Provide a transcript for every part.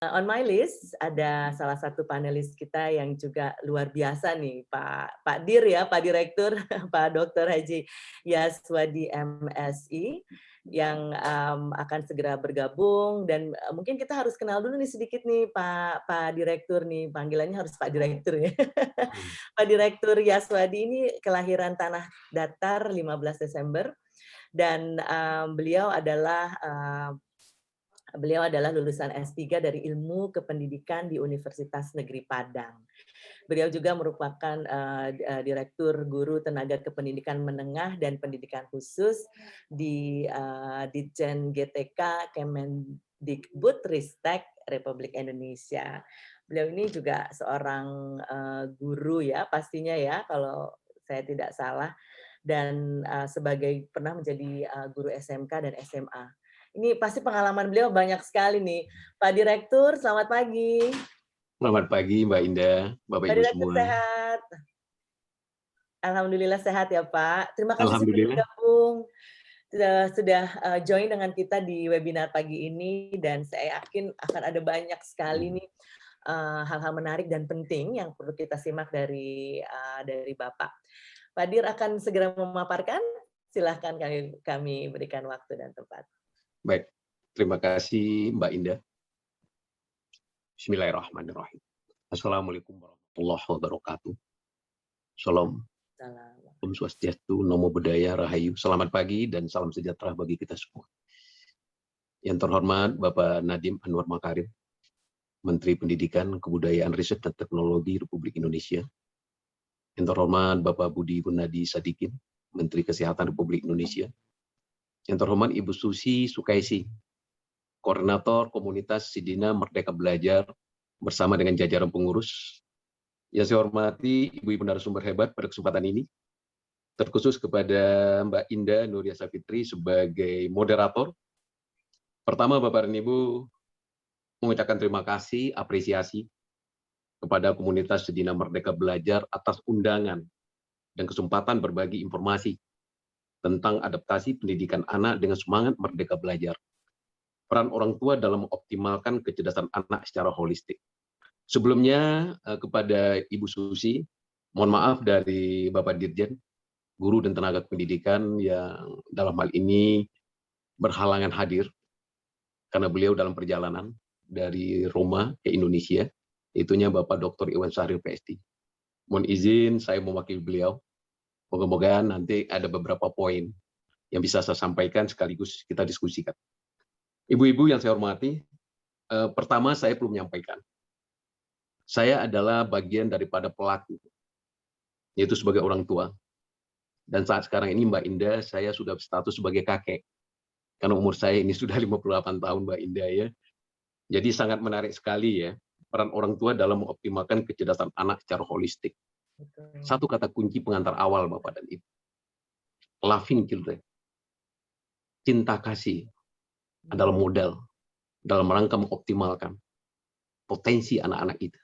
On my list ada salah satu panelis kita yang juga luar biasa nih, Pak Dir ya, Pak Direktur, Pak Dr. Haji Yaswadi MSI, yang akan segera bergabung dan mungkin kita harus kenal dulu nih sedikit nih Pak Direktur nih, panggilannya harus Pak Direktur ya. Pak Direktur Yaswadi ini kelahiran Tanah Datar 15 Desember dan beliau adalah lulusan S3 dari Ilmu Kependidikan di Universitas Negeri Padang. Beliau juga merupakan Direktur Guru Tenaga Kependidikan Menengah dan Pendidikan Khusus di Ditjen GTK Kemendikbudristek Republik Indonesia. Beliau ini juga seorang guru ya pastinya ya kalau saya tidak salah, dan sebagai pernah menjadi guru SMK dan SMA. Ini pasti pengalaman beliau banyak sekali nih. Pak Direktur, selamat pagi. Selamat pagi Mbak Indah, Bapak Pak Ibu Direktur semua. sehat? Alhamdulillah sehat ya Pak. Terima kasih sudah Alhamdulillah. bergabung, sudah join dengan kita di webinar pagi ini, dan saya yakin akan ada banyak sekali nih hal-hal menarik dan penting yang perlu kita simak dari Bapak. Pak Dir akan segera memaparkan. Silahkan kami berikan waktu dan tempat. Baik, terima kasih Mbak Indah. Bismillahirrahmanirrahim. Assalamualaikum warahmatullahi wabarakatuh. Salam. Om Swastiastu, Namo Buddhaya, Rahayu. Selamat pagi dan salam sejahtera bagi kita semua. Yang terhormat Bapak Nadiem Anwar Makarim, Menteri Pendidikan, Kebudayaan, Riset dan Teknologi Republik Indonesia. Yang terhormat Bapak Budi Gunadi Sadikin, Menteri Kesehatan Republik Indonesia. Yang terhormat Ibu Susi Sukaisi, Koordinator Komunitas Sidina Merdeka Belajar bersama dengan jajaran pengurus. Yang saya hormati Ibu-Ibu narasumber hebat pada kesempatan ini, terkhusus kepada Mbak Indah Nuria Safitri sebagai moderator. Pertama, Bapak dan Ibu, mengucapkan terima kasih, apresiasi kepada komunitas Sidina Merdeka Belajar atas undangan dan kesempatan berbagi informasi tentang adaptasi pendidikan anak dengan semangat merdeka belajar. Peran orang tua dalam mengoptimalkan kecerdasan anak secara holistik. Sebelumnya kepada Ibu Susi, mohon maaf dari Bapak Dirjen, guru dan tenaga pendidikan yang dalam hal ini berhalangan hadir karena beliau dalam perjalanan dari Roma ke Indonesia, itunya Bapak Dr. Iwan Syahril PhD. Mohon izin saya mewakili beliau. Moga-moga nanti ada beberapa poin yang bisa saya sampaikan sekaligus kita diskusikan. Ibu-ibu yang saya hormati, pertama saya perlu menyampaikan, saya adalah bagian daripada pelaku, yaitu sebagai orang tua. Dan saat sekarang ini Mbak Indah, saya sudah berstatus sebagai kakek. Karena umur saya ini sudah 58 tahun Mbak Indah ya. Jadi sangat menarik sekali ya, peran orang tua dalam mengoptimalkan kecerdasan anak secara holistik. Satu kata kunci pengantar awal Bapak dan Ibu. Loving children. Cinta kasih adalah modal dalam rangka mengoptimalkan potensi anak-anak kita.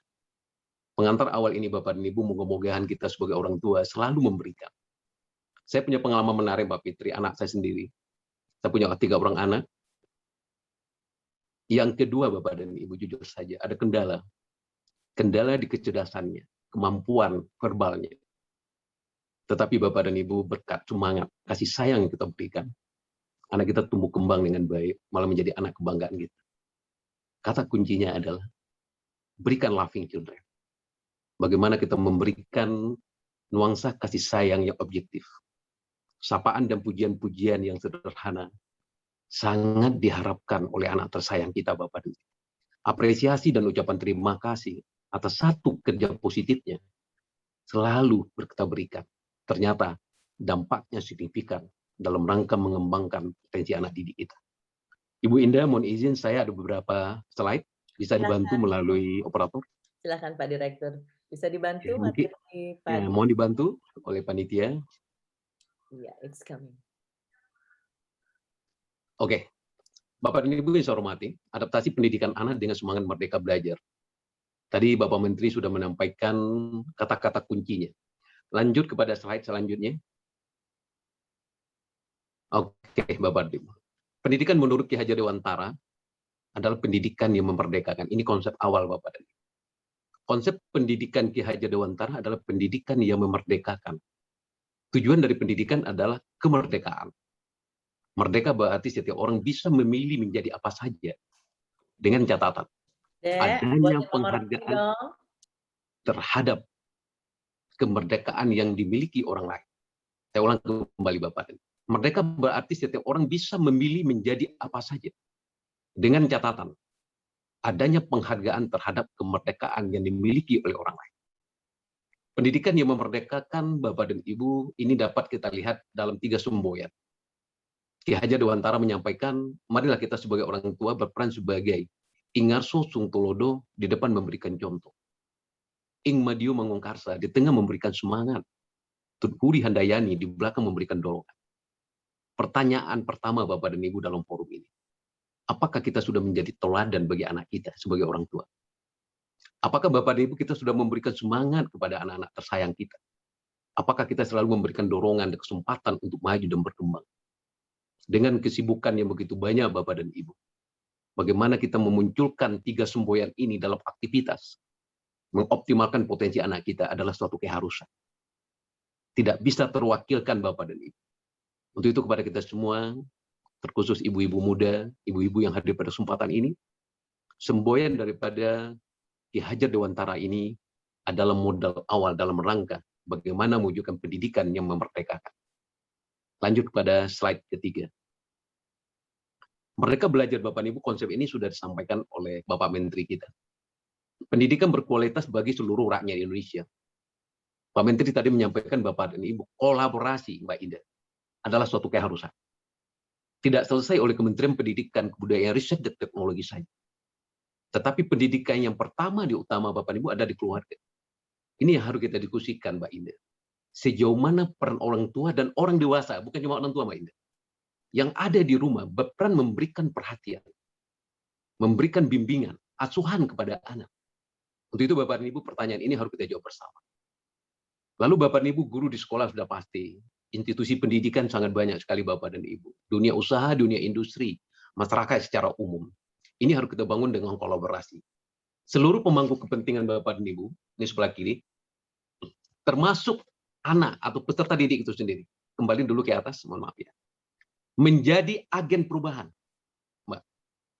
Pengantar awal ini Bapak dan Ibu, moga-mogaan kita sebagai orang tua selalu memberikan. Saya punya pengalaman menarik Mbak Fitri, anak saya sendiri. Saya punya 3 orang anak. Yang kedua Bapak dan Ibu, jujur saja, ada kendala. Kendala di kecerdasannya, kemampuan verbalnya. Tetapi Bapak dan Ibu berkat semangat, kasih sayang yang kita berikan, anak kita tumbuh kembang dengan baik, malah menjadi anak kebanggaan kita. Kata kuncinya adalah berikan loving children. Bagaimana kita memberikan nuansa kasih sayang yang objektif. Sapaan dan pujian-pujian yang sederhana sangat diharapkan oleh anak tersayang kita Bapak dan Ibu. Apresiasi dan ucapan terima kasih atas satu kerja positifnya selalu kita berikan. Ternyata dampaknya signifikan dalam rangka mengembangkan potensi anak didik kita. Ibu Indah, mohon izin saya ada beberapa slide. Bisa dibantu melalui operator? Silakan Pak Direktur. Bisa dibantu Mungkin, Pak? mohon dibantu oleh panitia. Iya, it's coming. Oke. Bapak dan Ibu yang saya hormati, adaptasi pendidikan anak dengan semangat merdeka belajar. Tadi Bapak Menteri sudah menyampaikan kata-kata kuncinya. Lanjut kepada slide selanjutnya. Oke, Bapak dan Ibu. Pendidikan menurut Ki Hajar Dewantara adalah pendidikan yang memerdekakan. Ini konsep awal Bapak dan Ibu. Konsep pendidikan Ki Hajar Dewantara adalah pendidikan yang memerdekakan. Tujuan dari pendidikan adalah kemerdekaan. Merdeka berarti setiap orang bisa memilih menjadi apa saja. Dengan catatan, adanya penghargaan terhadap kemerdekaan yang dimiliki orang lain. Saya ulang kembali Bapak. Merdeka berarti setiap orang bisa memilih menjadi apa saja. Dengan catatan, adanya penghargaan terhadap kemerdekaan yang dimiliki oleh orang lain. Pendidikan yang memerdekakan Bapak dan Ibu ini dapat kita lihat dalam 3 semboyan. Ki Hajar Dewantara menyampaikan, marilah kita sebagai orang tua berperan sebagai Ingarso Sungtolodo di depan memberikan contoh. Ing Madio Mangongkarsa di tengah memberikan semangat. Tudhuri Handayani di belakang memberikan dorongan. Pertanyaan pertama Bapak dan Ibu dalam forum ini. Apakah kita sudah menjadi teladan bagi anak kita sebagai orang tua? Apakah Bapak dan Ibu kita sudah memberikan semangat kepada anak-anak tersayang kita? Apakah kita selalu memberikan dorongan dan kesempatan untuk maju dan berkembang? Dengan kesibukan yang begitu banyak Bapak dan Ibu. Bagaimana kita memunculkan 3 semboyan ini dalam aktivitas. Mengoptimalkan potensi anak kita adalah suatu keharusan. Tidak bisa terwakilkan Bapak dan Ibu. Untuk itu kepada kita semua, terkhusus ibu-ibu muda, ibu-ibu yang hadir pada kesempatan ini, semboyan daripada Ki Hajar Dewantara ini adalah modal awal dalam rangka bagaimana mewujudkan pendidikan yang memerdekakan. Lanjut kepada slide ketiga. Mereka belajar Bapak Ibu, konsep ini sudah disampaikan oleh Bapak Menteri kita. Pendidikan berkualitas bagi seluruh rakyat Indonesia. Pak Menteri tadi menyampaikan Bapak dan Ibu, kolaborasi Mbak Indah adalah suatu keharusan. Tidak selesai oleh Kementerian Pendidikan, Kebudayaan, Riset, dan Teknologi saja. Tetapi pendidikan yang pertama diutama Bapak Ibu ada di keluarga. Ini yang harus kita diskusikan Mbak Indah. Sejauh mana peran orang tua dan orang dewasa, bukan cuma orang tua Mbak Indah, yang ada di rumah berperan memberikan perhatian, memberikan bimbingan, asuhan kepada anak. Untuk itu Bapak dan Ibu, pertanyaan ini harus kita jawab bersama. Lalu Bapak dan Ibu, guru di sekolah sudah pasti. Institusi pendidikan sangat banyak sekali Bapak dan Ibu. Dunia usaha, dunia industri, masyarakat secara umum. Ini harus kita bangun dengan kolaborasi. Seluruh pemangku kepentingan Bapak dan Ibu, ini sebelah kiri, termasuk anak atau peserta didik itu sendiri. Kembali dulu ke atas, mohon maaf ya. Menjadi agen perubahan, Mbak,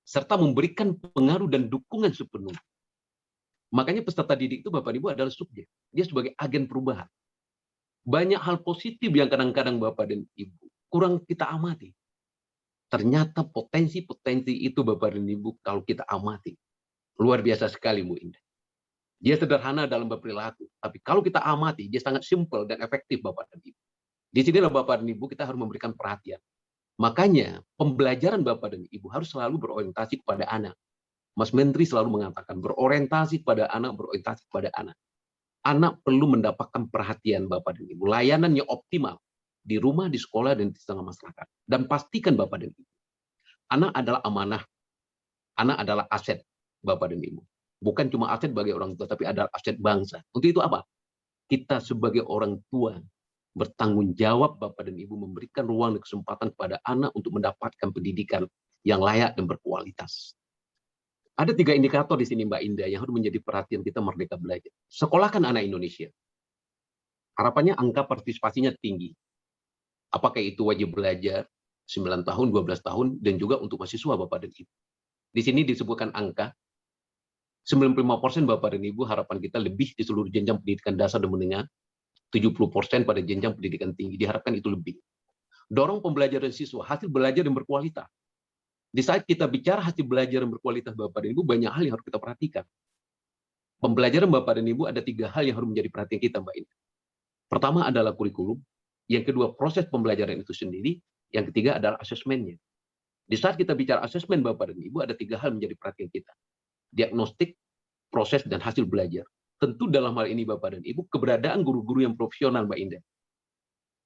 serta memberikan pengaruh dan dukungan sepenuhnya. Makanya peserta didik itu Bapak Ibu adalah subjek. Dia sebagai agen perubahan. Banyak hal positif yang kadang-kadang Bapak dan Ibu kurang kita amati. Ternyata potensi-potensi itu Bapak dan Ibu kalau kita amati. Luar biasa sekali Bu Indah. Dia sederhana dalam berperilaku. Tapi kalau kita amati, dia sangat simpel dan efektif Bapak dan Ibu. Di sinilah Bapak dan Ibu kita harus memberikan perhatian. Makanya pembelajaran Bapak dan Ibu harus selalu berorientasi kepada anak. Mas Menteri selalu mengatakan berorientasi kepada anak, berorientasi kepada anak. Anak perlu mendapatkan perhatian Bapak dan Ibu. Layanan yang optimal di rumah, di sekolah, dan di tengah masyarakat. Dan pastikan Bapak dan Ibu. Anak adalah amanah. Anak adalah aset Bapak dan Ibu. Bukan cuma aset bagi orang tua, tapi adalah aset bangsa. Untuk itu apa? Kita sebagai orang tua bertanggung jawab Bapak dan Ibu memberikan ruang dan kesempatan kepada anak untuk mendapatkan pendidikan yang layak dan berkualitas. Ada 3 indikator di sini Mbak Indah yang harus menjadi perhatian kita Merdeka Belajar. Sekolahkan anak Indonesia. Harapannya angka partisipasinya tinggi. Apakah itu wajib belajar 9 tahun, 12 tahun, dan juga untuk mahasiswa Bapak dan Ibu. Di sini disebutkan angka 95% Bapak dan Ibu harapan kita lebih di seluruh jenjang pendidikan dasar dan menengah. 70% pada jenjang pendidikan tinggi. Diharapkan itu lebih. Dorong pembelajaran siswa, hasil belajar yang berkualitas. Di saat kita bicara hasil belajar yang berkualitas Bapak dan Ibu, banyak hal yang harus kita perhatikan. Pembelajaran Bapak dan Ibu ada 3 hal yang harus menjadi perhatian kita Mbak Indah. Pertama adalah kurikulum. Yang kedua proses pembelajaran itu sendiri. Yang ketiga adalah asesmennya. Di saat kita bicara asesmen Bapak dan Ibu, ada 3 hal menjadi perhatian kita. Diagnostik, proses, dan hasil belajar. Tentu dalam hal ini Bapak dan Ibu, keberadaan guru-guru yang profesional Mbak Indah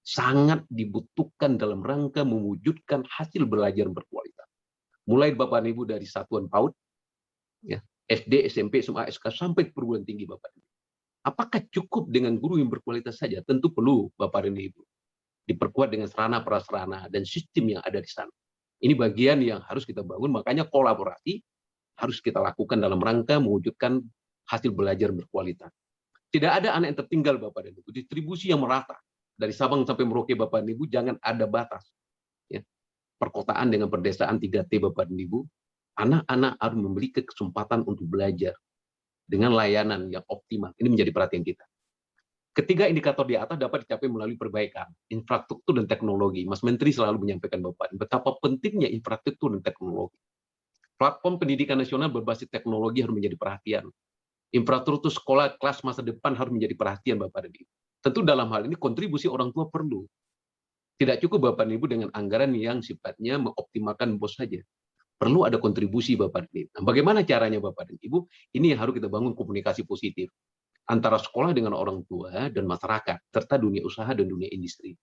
sangat dibutuhkan dalam rangka mewujudkan hasil belajar berkualitas. Mulai Bapak dan Ibu dari satuan PAUD, ya, SD, SMP, SMA, SK, sampai perguruan tinggi Bapak dan Ibu. Apakah cukup dengan guru yang berkualitas saja? Tentu perlu Bapak dan Ibu. Diperkuat dengan sarana prasarana dan sistem yang ada di sana. Ini bagian yang harus kita bangun, makanya kolaborasi harus kita lakukan dalam rangka mewujudkan hasil belajar berkualitas. Tidak ada anak yang tertinggal Bapak dan Ibu. Distribusi yang merata dari Sabang sampai Merauke Bapak dan Ibu, jangan ada batas. Ya. Perkotaan dengan perdesaan 3T Bapak dan Ibu, anak-anak harus memiliki kesempatan untuk belajar dengan layanan yang optimal. Ini menjadi perhatian kita. Ketiga indikator di atas dapat dicapai melalui perbaikan infrastruktur dan teknologi. Mas Menteri selalu menyampaikan Bapak, betapa pentingnya infrastruktur dan teknologi. Platform pendidikan nasional berbasis teknologi harus menjadi perhatian. Infrastruktur sekolah kelas masa depan harus menjadi perhatian Bapak dan Ibu. Tentu dalam hal ini kontribusi orang tua perlu. Tidak cukup Bapak dan Ibu dengan anggaran yang sifatnya mengoptimalkan bos saja. Perlu ada kontribusi Bapak dan Ibu. Nah, bagaimana caranya Bapak dan Ibu? Ini yang harus kita bangun komunikasi positif antara sekolah dengan orang tua dan masyarakat, serta dunia usaha dan dunia industri.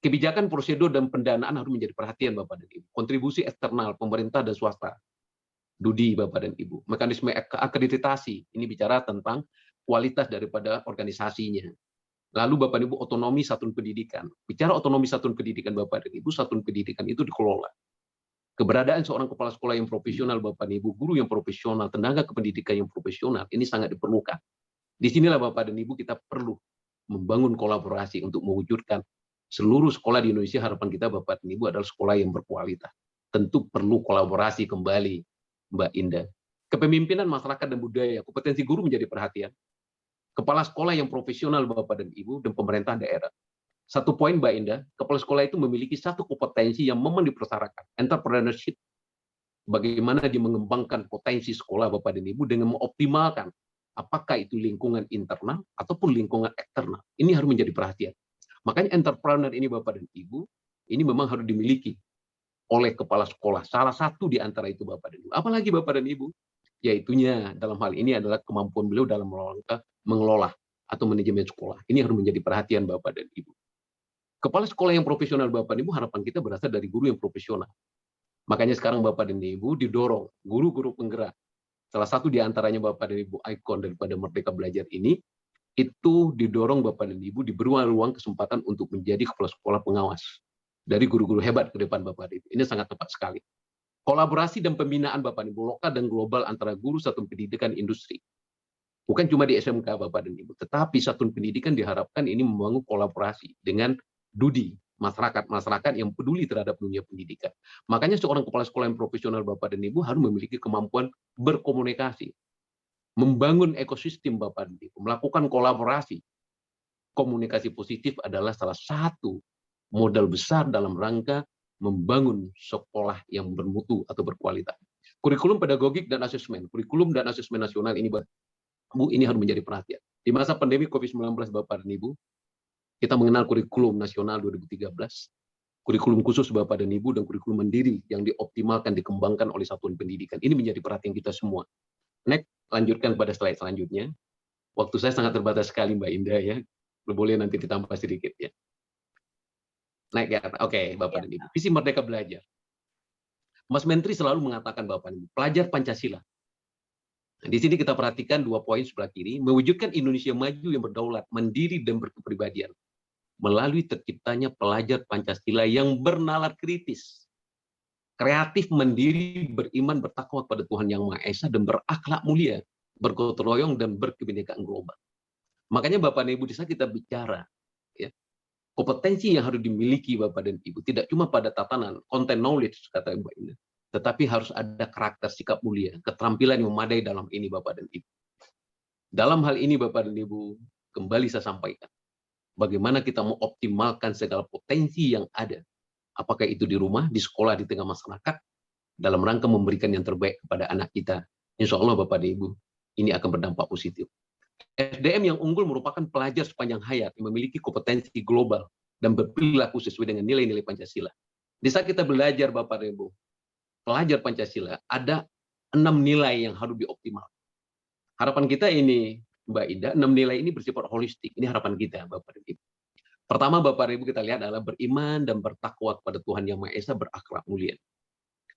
Kebijakan, prosedur, dan pendanaan harus menjadi perhatian Bapak dan Ibu. Kontribusi eksternal, pemerintah dan swasta. Dudi Bapak dan Ibu. Mekanisme akreditasi, ini bicara tentang kualitas daripada organisasinya. Lalu Bapak dan Ibu, otonomi satuan pendidikan. Bicara otonomi satuan pendidikan Bapak dan Ibu, satuan pendidikan itu dikelola. Keberadaan seorang kepala sekolah yang profesional Bapak dan Ibu, guru yang profesional, tenaga kependidikan yang profesional, ini sangat diperlukan. Disinilah Bapak dan Ibu kita perlu membangun kolaborasi untuk mewujudkan seluruh sekolah di Indonesia. Harapan kita Bapak dan Ibu adalah sekolah yang berkualitas. Tentu perlu kolaborasi kembali Mbak Indah. Kepemimpinan masyarakat dan budaya, kompetensi guru menjadi perhatian. Kepala sekolah yang profesional Bapak dan Ibu dan pemerintah daerah. Satu poin Mbak Indah, kepala sekolah itu memiliki satu kompetensi yang memang dipersyaratkan, entrepreneurship. Bagaimana dia mengembangkan potensi sekolah Bapak dan Ibu dengan mengoptimalkan apakah itu lingkungan internal ataupun lingkungan eksternal. Ini harus menjadi perhatian. Makanya entrepreneur ini Bapak dan Ibu, ini memang harus dimiliki oleh kepala sekolah. Salah satu di antara itu Bapak dan Ibu. Apalagi Bapak dan Ibu, yaitunya dalam hal ini adalah kemampuan beliau dalam mengelola atau manajemen sekolah. Ini harus menjadi perhatian Bapak dan Ibu. Kepala sekolah yang profesional Bapak dan Ibu, harapan kita berasal dari guru yang profesional. Makanya sekarang Bapak dan Ibu didorong guru-guru penggerak. Salah satu di antaranya Bapak dan Ibu ikon daripada Merdeka Belajar ini, itu didorong Bapak dan Ibu diberi ruang kesempatan untuk menjadi kepala sekolah pengawas dari guru-guru hebat ke depan Bapak dan Ibu. Ini sangat tepat sekali. Kolaborasi dan pembinaan Bapak dan Ibu lokal dan global antara guru satuan pendidikan industri. Bukan cuma di SMK Bapak dan Ibu, tetapi satuan pendidikan diharapkan ini membangun kolaborasi dengan Dudi, masyarakat yang peduli terhadap dunia pendidikan. Makanya seorang kepala sekolah yang profesional Bapak dan Ibu harus memiliki kemampuan berkomunikasi, membangun ekosistem Bapak dan Ibu, melakukan kolaborasi. Komunikasi positif adalah salah satu modal besar dalam rangka membangun sekolah yang bermutu atau berkualitas. Kurikulum pedagogik dan asesmen, kurikulum dan asesmen nasional ini Bu, ini harus menjadi perhatian. Di masa pandemi COVID-19 Bapak dan Ibu, kita mengenal kurikulum nasional 2013, kurikulum khusus Bapak dan Ibu, dan kurikulum mandiri yang dioptimalkan, dikembangkan oleh satuan pendidikan. Ini menjadi perhatian kita semua. Next, lanjutkan pada slide selanjutnya. Waktu saya sangat terbatas sekali Mbak Indah ya. Boleh nanti ditambah sedikit ya. Naik ya. Oke, Bapak dan Ibu. Visi Merdeka Belajar. Mas Menteri selalu mengatakan Bapak dan Ibu, pelajar Pancasila. Nah, di sini kita perhatikan 2 poin sebelah kiri, mewujudkan Indonesia maju yang berdaulat, mandiri dan berkepribadian melalui terciptanya pelajar Pancasila yang bernalar kritis, kreatif, mandiri, beriman, bertakwa kepada Tuhan Yang Maha Esa, dan berakhlak mulia, bergotong royong, dan berkebinekaan global. Makanya Bapak dan Ibu, di saat kita bicara, ya, kompetensi yang harus dimiliki Bapak dan Ibu, tidak cuma pada tatanan, content knowledge, kata Mbak Ina, tetapi harus ada karakter sikap mulia, keterampilan yang memadai dalam ini Bapak dan Ibu. Dalam hal ini Bapak dan Ibu, kembali saya sampaikan, bagaimana kita mengoptimalkan segala potensi yang ada. Apakah itu di rumah, di sekolah, di tengah masyarakat, dalam rangka memberikan yang terbaik kepada anak kita. Insya Allah Bapak dan Ibu, ini akan berdampak positif. SDM yang unggul merupakan pelajar sepanjang hayat yang memiliki kompetensi global dan berperilaku sesuai dengan nilai-nilai Pancasila. Di saat kita belajar Bapak dan Ibu, pelajar Pancasila, ada 6 nilai yang harus dioptimalkan. Harapan kita ini, Mbak Ida, 6 nilai ini bersifat holistik. Ini harapan kita, Bapak dan Ibu. Pertama, Bapak dan Ibu, kita lihat adalah beriman dan bertakwa kepada Tuhan Yang Maha Esa, berakhlak mulia.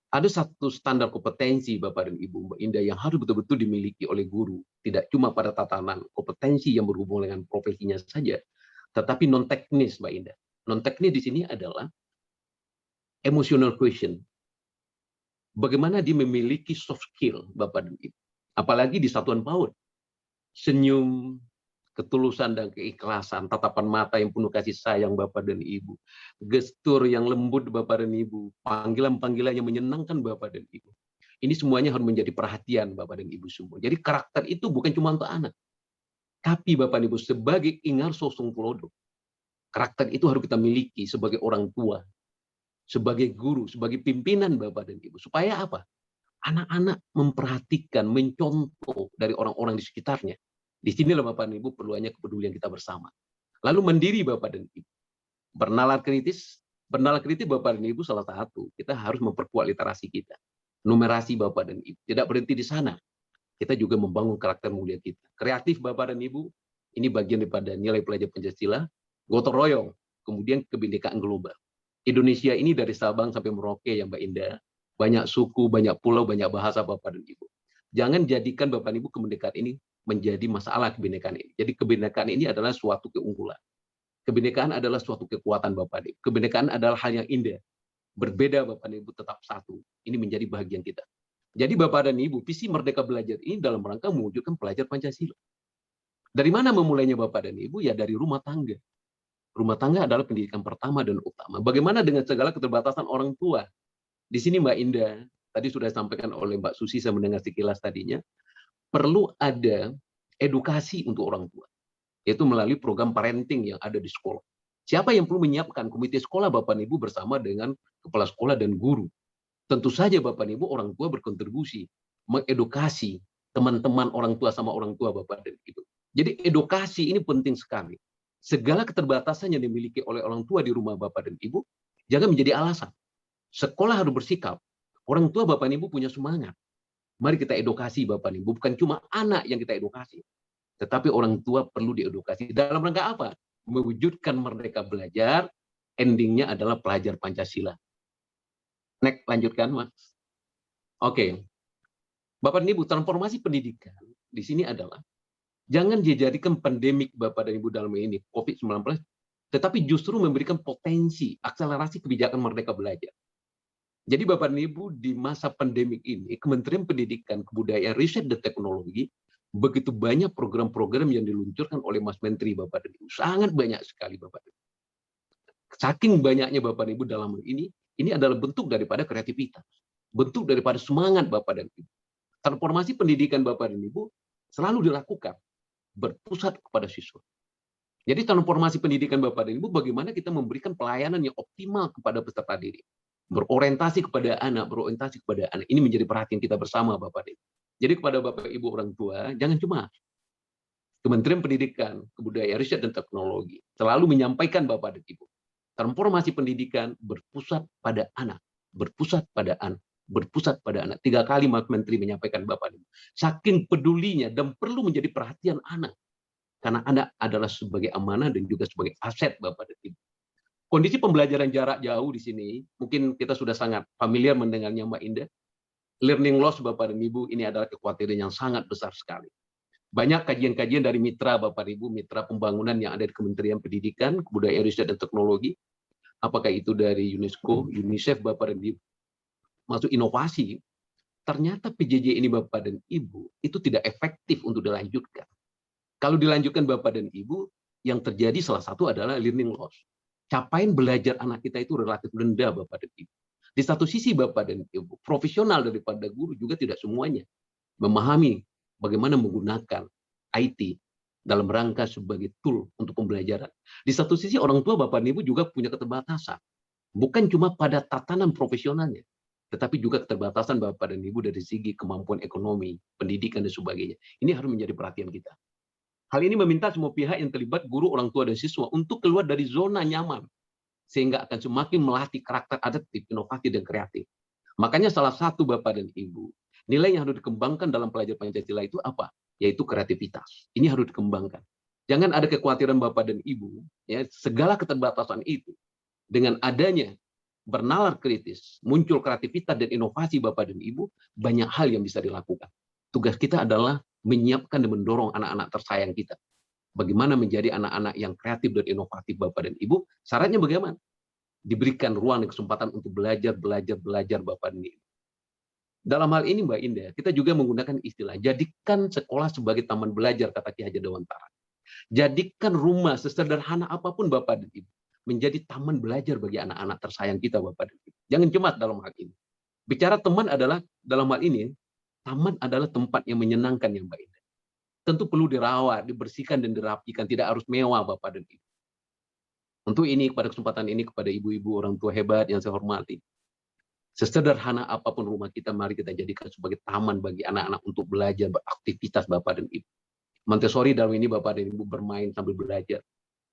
Ada satu standar kompetensi, Bapak dan Ibu, Mbak Indah, yang harus betul-betul dimiliki oleh guru. Tidak cuma pada tatanan kompetensi yang berhubungan dengan profesinya saja, tetapi non-teknis, Mbak Indah. Non-teknis di sini adalah emotional quotient. Bagaimana dia memiliki soft skill, Bapak dan Ibu. Apalagi di satuan PAUD. Senyum, ketulusan dan keikhlasan, tatapan mata yang penuh kasih sayang Bapak dan Ibu, gestur yang lembut Bapak dan Ibu, panggilan-panggilan yang menyenangkan Bapak dan Ibu. Ini semuanya harus menjadi perhatian Bapak dan Ibu semua. Jadi karakter itu bukan cuma untuk anak, tapi Bapak dan Ibu sebagai ingar sosong tulodo. Karakter itu harus kita miliki sebagai orang tua, sebagai guru, sebagai pimpinan Bapak dan Ibu. Supaya apa? Anak-anak memperhatikan, mencontoh dari orang-orang di sekitarnya. Di sinilah Bapak dan Ibu perlunya kepedulian kita bersama. Lalu mandiri Bapak dan Ibu. Bernalar kritis Bapak dan Ibu salah satu. Kita harus memperkuat literasi kita. Numerasi Bapak dan Ibu. Tidak berhenti di sana. Kita juga membangun karakter mulia kita. Kreatif Bapak dan Ibu, ini bagian daripada nilai pelajar Pancasila. Gotong royong, kemudian kebinekaan global. Indonesia ini dari Sabang sampai Merauke ya Mbak Indah. Banyak suku, banyak pulau, banyak bahasa Bapak dan Ibu. Jangan jadikan Bapak dan Ibu kebinekaan ini menjadi masalah kebinekaan ini. Jadi kebinekaan ini adalah suatu keunggulan. Kebinekaan adalah suatu kekuatan Bapak dan Ibu. Kebinekaan adalah hal yang indah. Berbeda Bapak dan Ibu tetap satu. Ini menjadi bagian kita. Jadi Bapak dan Ibu, visi Merdeka Belajar ini dalam rangka mewujudkan pelajar Pancasila. Dari mana memulainya Bapak dan Ibu? Ya dari rumah tangga. Rumah tangga adalah pendidikan pertama dan utama. Bagaimana dengan segala keterbatasan orang tua? Di sini Mbak Indah, tadi sudah disampaikan oleh Mbak Susi, saya mendengar sekilas tadinya, perlu ada edukasi untuk orang tua, yaitu melalui program parenting yang ada di sekolah. Siapa yang perlu menyiapkan? Komite sekolah Bapak dan Ibu bersama dengan kepala sekolah dan guru. Tentu saja Bapak dan Ibu orang tua berkontribusi mengedukasi teman-teman orang tua sama orang tua Bapak dan Ibu. Jadi edukasi ini penting sekali. Segala keterbatasan yang dimiliki oleh orang tua di rumah Bapak dan Ibu jangan menjadi alasan. Sekolah harus bersikap. Orang tua Bapak dan Ibu punya semangat. Mari kita edukasi Bapak dan Ibu. Bukan cuma anak yang kita edukasi. Tetapi orang tua perlu diedukasi. Dalam rangka apa? Mewujudkan Merdeka Belajar, endingnya adalah pelajar Pancasila. Next, lanjutkan, Mas. Oke. Bapak dan Ibu, transformasi pendidikan di sini adalah jangan dijadikan pandemik Bapak dan Ibu dalam ini, COVID-19, tetapi justru memberikan potensi, akselerasi kebijakan Merdeka Belajar. Jadi Bapak dan Ibu, di masa pandemik ini, Kementerian Pendidikan, Kebudayaan, Riset, dan Teknologi, begitu banyak program-program yang diluncurkan oleh Mas Menteri Bapak dan Ibu. Sangat banyak sekali Bapak dan Ibu. Saking banyaknya Bapak dan Ibu dalam hal ini adalah bentuk daripada kreativitas. Bentuk daripada semangat Bapak dan Ibu. Transformasi pendidikan Bapak dan Ibu selalu dilakukan, berpusat kepada siswa. Jadi transformasi pendidikan Bapak dan Ibu, bagaimana kita memberikan pelayanan yang optimal kepada peserta didik. Berorientasi kepada anak, berorientasi kepada anak. Ini menjadi perhatian kita bersama Bapak dan Ibu. Jadi kepada Bapak Ibu orang tua, jangan cuma Kementerian Pendidikan, Kebudayaan, Riset, dan Teknologi selalu menyampaikan Bapak dan Ibu. Transformasi pendidikan berpusat pada anak, berpusat pada anak, berpusat pada anak. 3 kali Mas Menteri menyampaikan Bapak dan Ibu. Saking pedulinya dan perlu menjadi perhatian anak. Karena anak adalah sebagai amanah dan juga sebagai aset Bapak dan Ibu. Kondisi pembelajaran jarak jauh di sini, mungkin kita sudah sangat familiar mendengarnya Mbak Indah. Learning loss Bapak dan Ibu, ini adalah kekhawatiran yang sangat besar sekali. Banyak kajian-kajian dari mitra Bapak dan Ibu, mitra pembangunan yang ada di Kementerian Pendidikan, Kebudayaan, Riset, dan Teknologi, apakah itu dari UNESCO, UNICEF Bapak dan Ibu, masuk inovasi, ternyata PJJ ini Bapak dan Ibu, itu tidak efektif untuk dilanjutkan. Kalau dilanjutkan Bapak dan Ibu, yang terjadi salah satu adalah learning loss. Capaian belajar anak kita itu relatif rendah Bapak dan Ibu. Di satu sisi Bapak dan Ibu, profesional daripada guru juga tidak semuanya memahami bagaimana menggunakan IT dalam rangka sebagai tool untuk pembelajaran. Di satu sisi orang tua Bapak dan Ibu juga punya keterbatasan. Bukan cuma pada tatanan profesionalnya, tetapi juga keterbatasan Bapak dan Ibu dari segi kemampuan ekonomi, pendidikan, dan sebagainya. Ini harus menjadi perhatian kita. Hal ini meminta semua pihak yang terlibat, guru, orang tua, dan siswa, untuk keluar dari zona nyaman, sehingga akan semakin melatih karakter adaptif, inovatif, dan kreatif. Makanya salah satu Bapak dan Ibu, nilai yang harus dikembangkan dalam pelajar Pancasila itu apa? Yaitu kreativitas. Ini harus dikembangkan. Jangan ada kekhawatiran Bapak dan Ibu, ya, segala keterbatasan itu, dengan adanya bernalar kritis, muncul kreativitas dan inovasi Bapak dan Ibu, banyak hal yang bisa dilakukan. Tugas kita adalah menyiapkan dan mendorong anak-anak tersayang kita. Bagaimana menjadi anak-anak yang kreatif dan inovatif Bapak dan Ibu? Syaratnya bagaimana? Diberikan ruang dan kesempatan untuk belajar Bapak dan Ibu. Dalam hal ini Mbak Indah, kita juga menggunakan istilah jadikan sekolah sebagai taman belajar, kata Ki Hajar Dewantara. Jadikan rumah sesederhana apapun Bapak dan Ibu menjadi taman belajar bagi anak-anak tersayang kita Bapak dan Ibu. Jangan cemas dalam hal ini. Bicara teman adalah dalam hal ini, taman adalah tempat yang menyenangkan ya Mbak Indah. Tentu perlu dirawat, dibersihkan dan dirapikan, tidak harus mewah Bapak dan Ibu. Untuk ini pada kesempatan ini kepada ibu-ibu orang tua hebat yang saya hormati. Sesederhana apapun rumah kita, mari kita jadikan sebagai taman bagi anak-anak untuk belajar, beraktivitas Bapak dan Ibu. Montessori dalam ini Bapak dan Ibu bermain sambil belajar.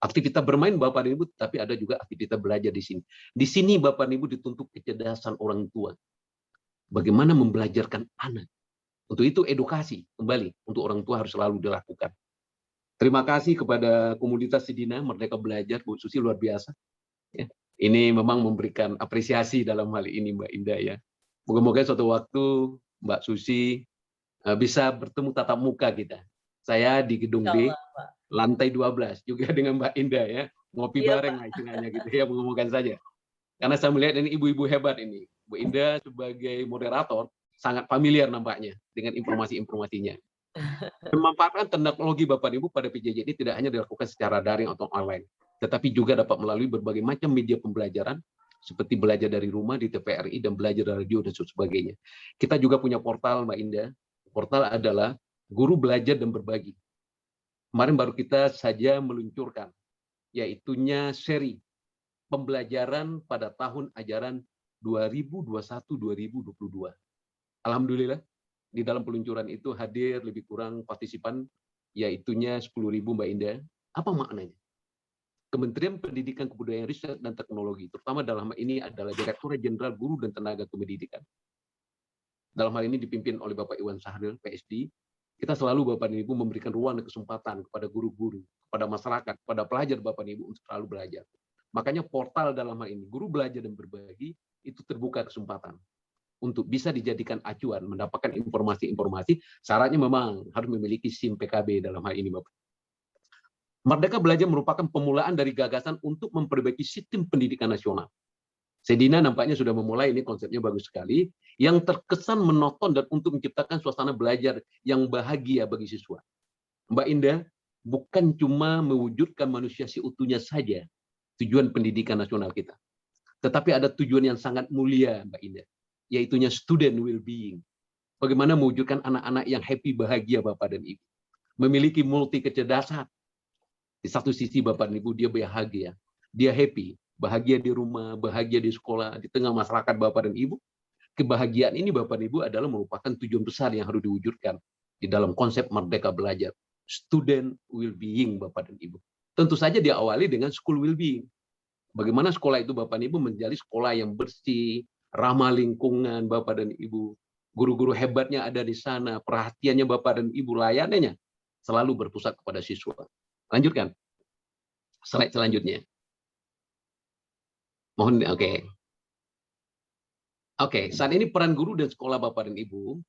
Aktivitas bermain Bapak dan Ibu, tapi ada juga aktivitas belajar di sini. Di sini Bapak dan Ibu dituntut kecerdasan orang tua. Bagaimana membelajarkan anak. Untuk itu edukasi kembali untuk orang tua harus selalu dilakukan. Terima kasih kepada komunitas Sidina Merdeka Belajar, Bu Susi luar biasa. Ya. Ini memang memberikan apresiasi dalam hal ini Mbak Indah ya. Moga-moga suatu waktu Mbak Susi bisa bertemu tatap muka kita. Saya di gedung D, lantai 12 juga dengan Mbak Indah ya. Ngopi bareng lah istilahnya gitu ya, moga-moga saja. Karena saya melihat ini ibu-ibu hebat ini. Bu Indah sebagai moderator sangat familiar nampaknya dengan informasi-informasinya. Memanfaatkan teknologi Bapak Ibu pada PJJ ini tidak hanya dilakukan secara daring atau online, tetapi juga dapat melalui berbagai macam media pembelajaran, seperti belajar dari rumah di TVRI dan belajar dari radio dan sebagainya. Kita juga punya portal Mbak Indah. Portal adalah Guru Belajar dan Berbagi. Kemarin baru kita saja meluncurkan, yaitunya seri pembelajaran pada tahun ajaran 2021-2022. Alhamdulillah, di dalam peluncuran itu hadir lebih kurang partisipan, yaitunya 10.000 Mbak Indah. Apa maknanya? Kementerian Pendidikan, Kebudayaan, Riset, dan Teknologi, terutama dalam hal ini adalah Direktorat Jenderal Guru dan Tenaga Kependidikan. Dalam hal ini dipimpin oleh Bapak Iwan Sahril, PSD. Kita selalu Bapak dan Ibu memberikan ruang dan kesempatan kepada guru-guru, kepada masyarakat, kepada pelajar Bapak dan Ibu untuk selalu belajar. Makanya portal dalam hal ini, Guru Belajar dan Berbagi, itu terbuka kesempatan untuk bisa dijadikan acuan, mendapatkan informasi-informasi, syaratnya memang harus memiliki SIM PKB dalam hal ini, Bapak. Merdeka Belajar merupakan pemulaan dari gagasan untuk memperbaiki sistem pendidikan nasional. Sedina nampaknya sudah memulai, ini konsepnya bagus sekali, yang terkesan menonton dan untuk menciptakan suasana belajar yang bahagia bagi siswa. Mbak Indah, bukan cuma mewujudkan manusia seutuhnya saja tujuan pendidikan nasional kita, tetapi ada tujuan yang sangat mulia, Mbak Indah, yaitunya student well-being. Bagaimana mewujudkan anak-anak yang happy, bahagia, Bapak dan Ibu. Memiliki multi kecerdasan. Di satu sisi Bapak dan Ibu, dia bahagia, dia happy, bahagia di rumah, bahagia di sekolah, di tengah masyarakat Bapak dan Ibu. Kebahagiaan ini Bapak dan Ibu adalah merupakan tujuan besar yang harus diwujudkan di dalam konsep Merdeka Belajar. Student well-being Bapak dan Ibu. Tentu saja diawali dengan school well-being. Bagaimana sekolah itu Bapak dan Ibu menjadi sekolah yang bersih, ramah lingkungan Bapak dan Ibu. Guru-guru hebatnya ada di sana, perhatiannya Bapak dan Ibu, layanannya selalu berpusat kepada siswa. Lanjutkan. Slide selanjutnya. Mohon, Oke, saat ini peran guru dan sekolah Bapak dan Ibu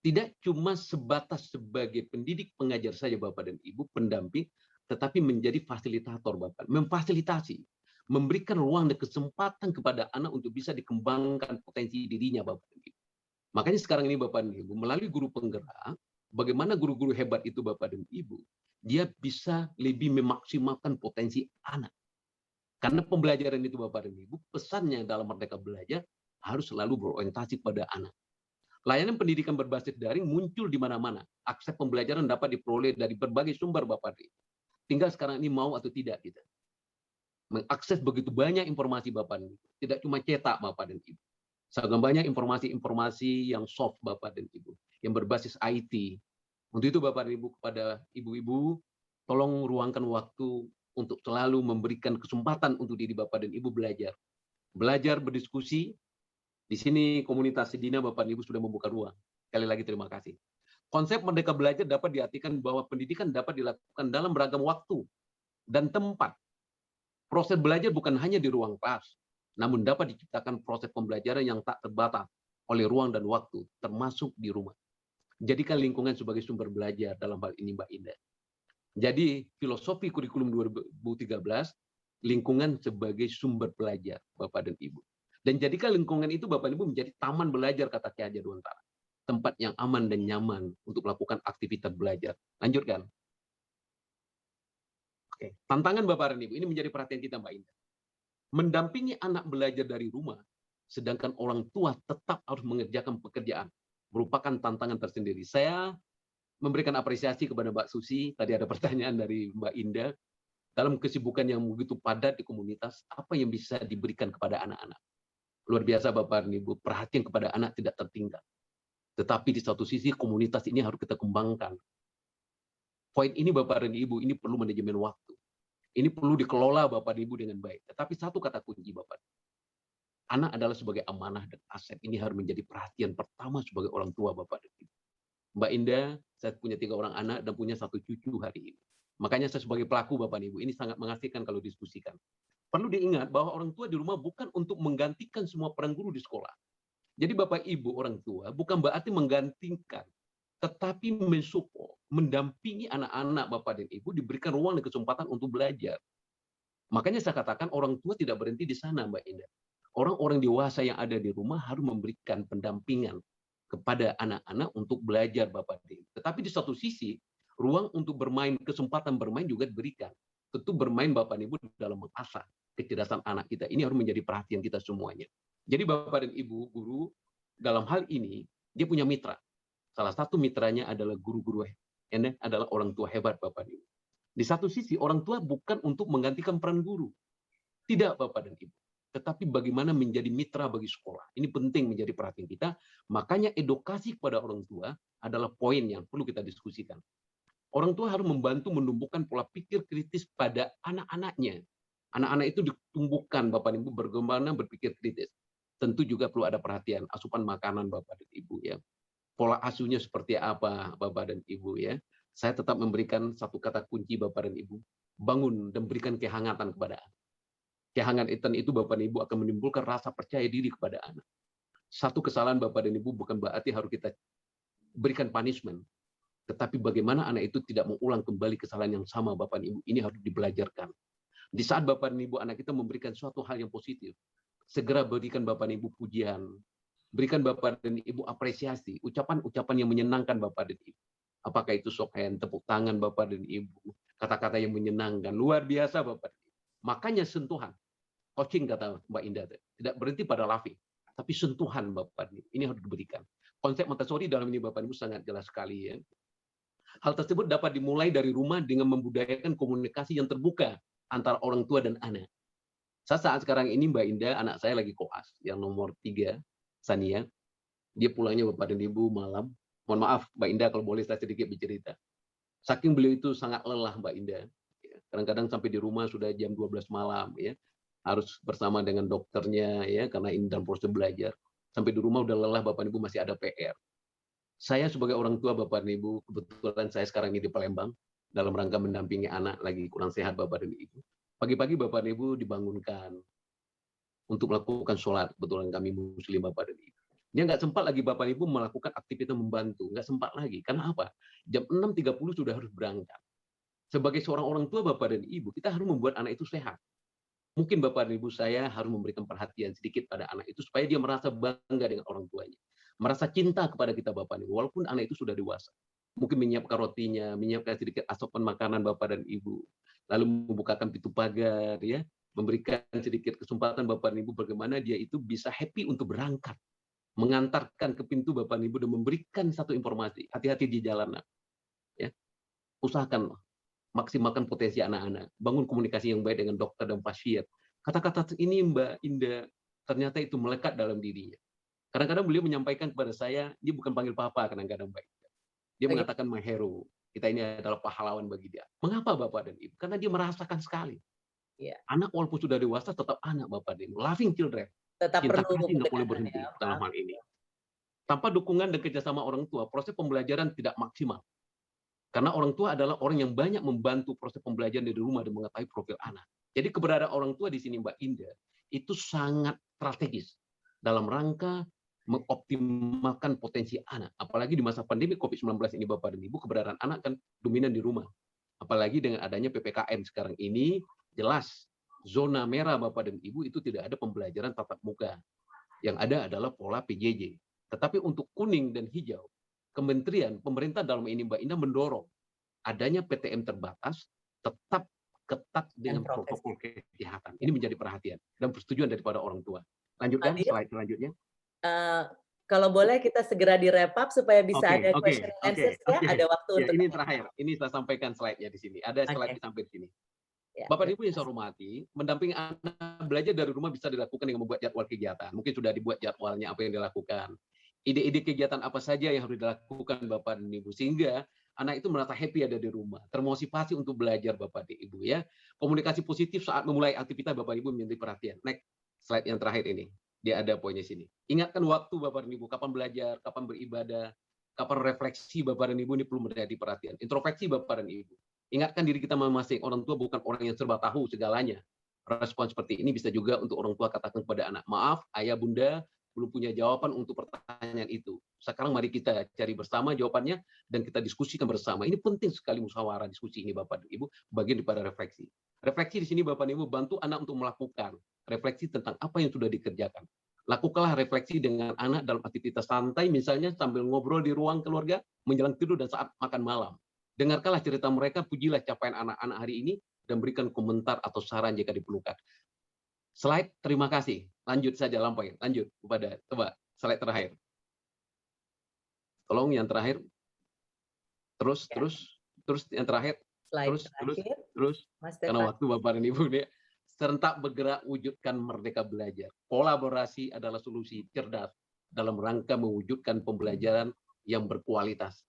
tidak cuma sebatas sebagai pendidik pengajar saja Bapak dan Ibu, pendamping, tetapi menjadi fasilitator Bapak, memfasilitasi, memberikan ruang dan kesempatan kepada anak untuk bisa dikembangkan potensi dirinya Bapak dan Ibu. Makanya sekarang ini Bapak dan Ibu, melalui guru penggerak, bagaimana guru-guru hebat itu Bapak dan Ibu, dia bisa lebih memaksimalkan potensi anak. Karena pembelajaran itu Bapak dan Ibu, pesannya dalam Merdeka Belajar harus selalu berorientasi pada anak. Layanan pendidikan berbasis daring muncul di mana-mana. Akses pembelajaran dapat diperoleh dari berbagai sumber Bapak dan Ibu. Tinggal sekarang ini mau atau tidak kita. Mengakses begitu banyak informasi Bapak dan Ibu. Tidak cuma cetak Bapak dan Ibu. Sangat banyak informasi-informasi yang soft Bapak dan Ibu. Yang berbasis IT. Untuk itu Bapak dan Ibu, kepada ibu-ibu, tolong ruangkan waktu untuk selalu memberikan kesempatan untuk diri Bapak dan Ibu belajar. Belajar berdiskusi. Di sini komunitas Sidina Bapak dan Ibu sudah membuka ruang. Sekali lagi terima kasih. Konsep Merdeka Belajar dapat diartikan bahwa pendidikan dapat dilakukan dalam beragam waktu dan tempat. Proses belajar bukan hanya di ruang kelas, namun dapat diciptakan proses pembelajaran yang tak terbatas oleh ruang dan waktu, termasuk di rumah. Jadikan lingkungan sebagai sumber belajar dalam hal ini Mbak Indah. Jadi filosofi kurikulum 2013, lingkungan sebagai sumber belajar Bapak dan Ibu. Dan jadikan lingkungan itu Bapak Ibu menjadi taman belajar, kata Ki Hajar Dewantara. Tempat yang aman dan nyaman untuk melakukan aktivitas belajar. Lanjutkan. Oke. Tantangan Bapak dan Ibu, ini menjadi perhatian kita Mbak Indah. Mendampingi anak belajar dari rumah, sedangkan orang tua tetap harus mengerjakan pekerjaan, merupakan tantangan tersendiri. Saya memberikan apresiasi kepada Mbak Susi, tadi ada pertanyaan dari Mbak Indah, dalam kesibukan yang begitu padat di komunitas, apa yang bisa diberikan kepada anak-anak? Luar biasa Bapak dan Ibu, perhatian kepada anak tidak tertinggal. Tetapi di satu sisi komunitas ini harus kita kembangkan. Poin ini Bapak dan Ibu, ini perlu manajemen waktu. Ini perlu dikelola Bapak dan Ibu dengan baik. Tetapi satu kata kunci Bapak, anak adalah sebagai amanah dan aset. Ini harus menjadi perhatian pertama sebagai orang tua Bapak dan Ibu. Mbak Indah, saya punya 3 orang anak dan punya 1 cucu hari ini. Makanya saya sebagai pelaku Bapak dan Ibu, ini sangat mengasihkan kalau diskusikan. Perlu diingat bahwa orang tua di rumah bukan untuk menggantikan semua peran guru di sekolah. Jadi Bapak Ibu orang tua bukan berarti menggantikan, tetapi mensupport, mendampingi anak-anak Bapak dan Ibu diberikan ruang dan kesempatan untuk belajar. Makanya saya katakan orang tua tidak berhenti di sana Mbak Indah. Orang-orang dewasa yang ada di rumah harus memberikan pendampingan kepada anak-anak untuk belajar Bapak dan Ibu. Tetapi di satu sisi, ruang untuk bermain, kesempatan bermain juga diberikan. Tentu bermain Bapak dan Ibu dalam mengasah kecerdasan anak kita. Ini harus menjadi perhatian kita semuanya. Jadi Bapak dan Ibu guru dalam hal ini dia punya mitra. Salah satu mitranya adalah guru-guru, ini adalah orang tua hebat Bapak dan Ibu. Di satu sisi orang tua bukan untuk menggantikan peran guru. Tidak Bapak dan Ibu. Tetapi bagaimana menjadi mitra bagi sekolah. Ini penting menjadi perhatian kita. Makanya edukasi kepada orang tua adalah poin yang perlu kita diskusikan. Orang tua harus membantu menumbuhkan pola pikir kritis pada anak-anaknya. Anak-anak itu ditumbuhkan Bapak dan Ibu bagaimana berpikir kritis. Tentu juga perlu ada perhatian asupan makanan Bapak dan Ibu ya. Pola asuhnya seperti apa Bapak dan Ibu ya. Saya tetap memberikan satu kata kunci Bapak dan Ibu. Bangun dan berikan kehangatan kepada anak. Kehangatan itu Bapak dan Ibu akan menimbulkan rasa percaya diri kepada anak. Satu kesalahan Bapak dan Ibu bukan berarti harus kita berikan punishment. Tetapi bagaimana anak itu tidak mengulang kembali kesalahan yang sama Bapak dan Ibu. Ini harus dibelajarkan. Di saat Bapak dan Ibu anak kita memberikan suatu hal yang positif, segera berikan Bapak dan Ibu pujian. Berikan Bapak dan Ibu apresiasi, ucapan-ucapan yang menyenangkan Bapak dan Ibu. Apakah itu shock hand, tepuk tangan Bapak dan Ibu, kata-kata yang menyenangkan, luar biasa Bapak dan Ibu. Makanya sentuhan, coaching kata Mbak Indah, tidak berhenti pada laughing, tapi sentuhan Bapak dan Ibu. Ini harus diberikan. Konsep Montessori dalam ini Bapak dan Ibu sangat jelas sekali ya. Hal tersebut dapat dimulai dari rumah dengan membudayakan komunikasi yang terbuka antara orang tua dan anak. Saat sekarang ini Mbak Indah, anak saya lagi koas, yang nomor 3, Sania. Dia pulangnya Bapak dan Ibu malam. Mohon maaf Mbak Indah kalau boleh saya sedikit bercerita. Saking beliau itu sangat lelah Mbak Indah. Kadang-kadang sampai di rumah sudah jam 12 malam ya. Harus bersama dengan dokternya ya karena ini dalam proses belajar. Sampai di rumah udah lelah Bapak dan Ibu masih ada PR. Saya sebagai orang tua Bapak dan Ibu, kebetulan saya sekarang ini di Palembang dalam rangka mendampingi anak lagi kurang sehat Bapak dan Ibu. Pagi-pagi Bapak dan Ibu dibangunkan untuk melakukan sholat. Kebetulan kami Muslim Bapak dan Ibu. Dia nggak sempat lagi Bapak dan Ibu melakukan aktivitas membantu. Nggak sempat lagi. Karena apa? Jam 6.30 sudah harus berangkat. Sebagai seorang orang tua Bapak dan Ibu, kita harus membuat anak itu sehat. Mungkin Bapak dan Ibu saya harus memberikan perhatian sedikit pada anak itu supaya dia merasa bangga dengan orang tuanya. Merasa cinta kepada kita Bapak dan Ibu, walaupun anak itu sudah dewasa. Mungkin menyiapkan rotinya, menyiapkan sedikit asupan makanan Bapak dan Ibu. Lalu membukakan pintu pagar, ya, memberikan sedikit kesempatan Bapak dan Ibu bagaimana dia itu bisa happy untuk berangkat. Mengantarkan ke pintu Bapak dan Ibu dan memberikan satu informasi. Hati-hati di jalan. Ya. Usahakan maksimalkan potensi anak-anak. Bangun komunikasi yang baik dengan dokter dan pasien. Kata-kata ini Mbak Indah, ternyata itu melekat dalam dirinya. Kadang-kadang beliau menyampaikan kepada saya, dia bukan panggil papa kadang-kadang Mbak. Dia mengatakan my hero. Kita ini adalah pahlawan bagi dia. Mengapa Bapak dan Ibu? Karena dia merasakan sekali. Ya. Anak walaupun sudah dewasa tetap anak Bapak dan Ibu. Loving children. Tetap cinta perlu kasih nggak boleh berhenti dalam hal ini. Tanpa dukungan dan kerjasama orang tua, proses pembelajaran tidak maksimal. Karena orang tua adalah orang yang banyak membantu proses pembelajaran di rumah dan mengetahui profil anak. Jadi keberadaan orang tua di sini Mbak Indah, itu sangat strategis dalam rangka mengoptimalkan potensi anak. Apalagi di masa pandemi COVID-19 ini Bapak dan Ibu, keberadaan anak kan dominan di rumah. Apalagi dengan adanya PPKM sekarang ini, jelas Zona merah Bapak dan Ibu itu tidak ada pembelajaran tatap muka. Yang ada adalah pola PJJ. Tetapi untuk kuning dan hijau, kementerian, pemerintah dalam ini Mbak Indah mendorong adanya PTM terbatas tetap ketat dengan protokol kesehatan. Ini menjadi perhatian dan persetujuan daripada orang tua. Lanjutkan slide selanjutnya. Kalau boleh kita segera di wrap up supaya bisa ada question and answers ya. Ada waktu untuk ini terakhir. Ini saya sampaikan slide-nya di sini. Ada slide di samping sini. Bapak Ibu yang saya hormati, mendampingi anak belajar dari rumah bisa dilakukan dengan membuat jadwal kegiatan. Mungkin sudah dibuat jadwalnya apa yang dilakukan. Ide-ide kegiatan apa saja yang harus dilakukan Bapak dan Ibu sehingga anak itu merasa happy ada di rumah, termotivasi untuk belajar Bapak dan Ibu ya. Komunikasi positif saat memulai aktivitas Bapak Ibu menjadi perhatian. Next slide yang terakhir ini. Dia ada poinnya sini. Ingatkan waktu Bapak dan Ibu, kapan belajar, kapan beribadah, kapan refleksi Bapak dan Ibu ini perlu menjadi perhatian. Introspeksi Bapak dan Ibu. Ingatkan diri kita masing-masing, orang tua bukan orang yang serba tahu segalanya. Respon seperti ini bisa juga untuk orang tua katakan kepada anak, maaf ayah bunda belum punya jawaban untuk pertanyaan itu. Sekarang mari kita cari bersama jawabannya dan kita diskusikan bersama. Ini penting sekali musyawarah diskusi ini Bapak dan Ibu, bagian daripada refleksi. Refleksi di sini Bapak dan Ibu bantu anak untuk melakukan refleksi tentang apa yang sudah dikerjakan. Lakukanlah refleksi dengan anak dalam aktivitas santai, misalnya sambil ngobrol di ruang keluarga, menjelang tidur dan saat makan malam. Dengarkanlah cerita mereka, pujilah capaian anak-anak hari ini, dan berikan komentar atau saran jika diperlukan. Slide, terima kasih. Lanjut saja lampaui. Lanjut kepada, coba slide terakhir. Tolong yang terakhir. Terus yang terakhir. Terus. Karena waktu Bapak dan Ibu ini. Serentak bergerak wujudkan merdeka belajar. Kolaborasi adalah solusi cerdas dalam rangka mewujudkan pembelajaran yang berkualitas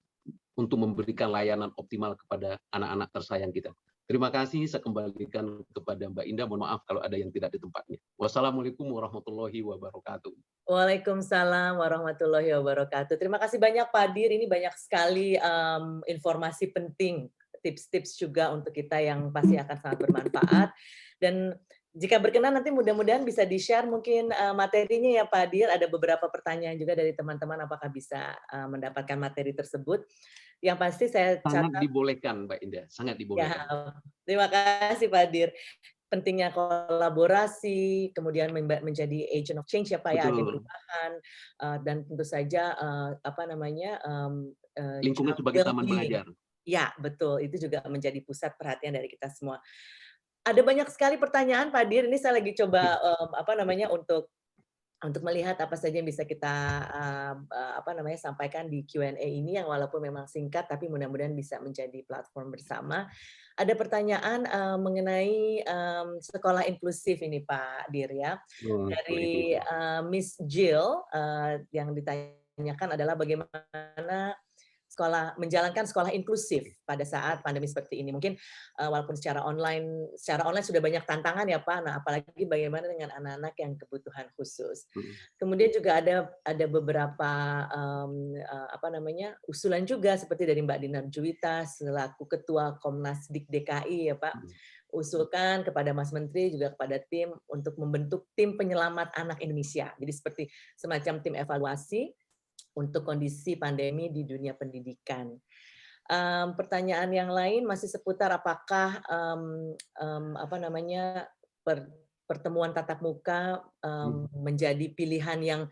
untuk memberikan layanan optimal kepada anak-anak tersayang kita. Terima kasih, saya kembalikan kepada Mbak Indah. Mohon maaf kalau ada yang tidak di tempatnya. Wassalamualaikum warahmatullahi wabarakatuh. Waalaikumsalam warahmatullahi wabarakatuh. Terima kasih banyak Pak Dir, ini banyak sekali informasi penting, tips-tips juga untuk kita yang pasti akan sangat bermanfaat. Dan jika berkenan nanti mudah-mudahan bisa di-share mungkin materinya ya Pak Dir. Ada beberapa pertanyaan juga dari teman-teman apakah bisa mendapatkan materi tersebut. Yang pasti saya catat. Sangat dibolehkan Mbak Indah, sangat dibolehkan. Ya, terima kasih Pak Dir. Pentingnya kolaborasi, kemudian menjadi agent of change ya Pak ya, ada perubahan, dan tentu saja lingkungan sebagai taman belajar. Ya, betul. Itu juga menjadi pusat perhatian dari kita semua. Ada banyak sekali pertanyaan Pak Dir. Ini saya lagi coba untuk melihat apa saja yang bisa kita sampaikan di Q&A ini yang walaupun memang singkat tapi mudah-mudahan bisa menjadi platform bersama. Ada pertanyaan mengenai sekolah inklusif ini Pak Dir ya. Dari Miss Jill yang ditanyakan adalah bagaimana menjalankan sekolah inklusif pada saat pandemi seperti ini. Mungkin walaupun secara online sudah banyak tantangan ya Pak. Nah, apalagi bagaimana dengan anak-anak yang kebutuhan khusus. Kemudian juga ada beberapa usulan juga seperti dari Mbak Dinar Juwita selaku Ketua Komnas Dik DKI ya Pak. Usulkan kepada Mas Menteri juga kepada tim untuk membentuk tim penyelamat anak Indonesia. Jadi seperti semacam tim evaluasi untuk kondisi pandemi di dunia pendidikan. Pertanyaan yang lain masih seputar apakah pertemuan tatap muka menjadi pilihan yang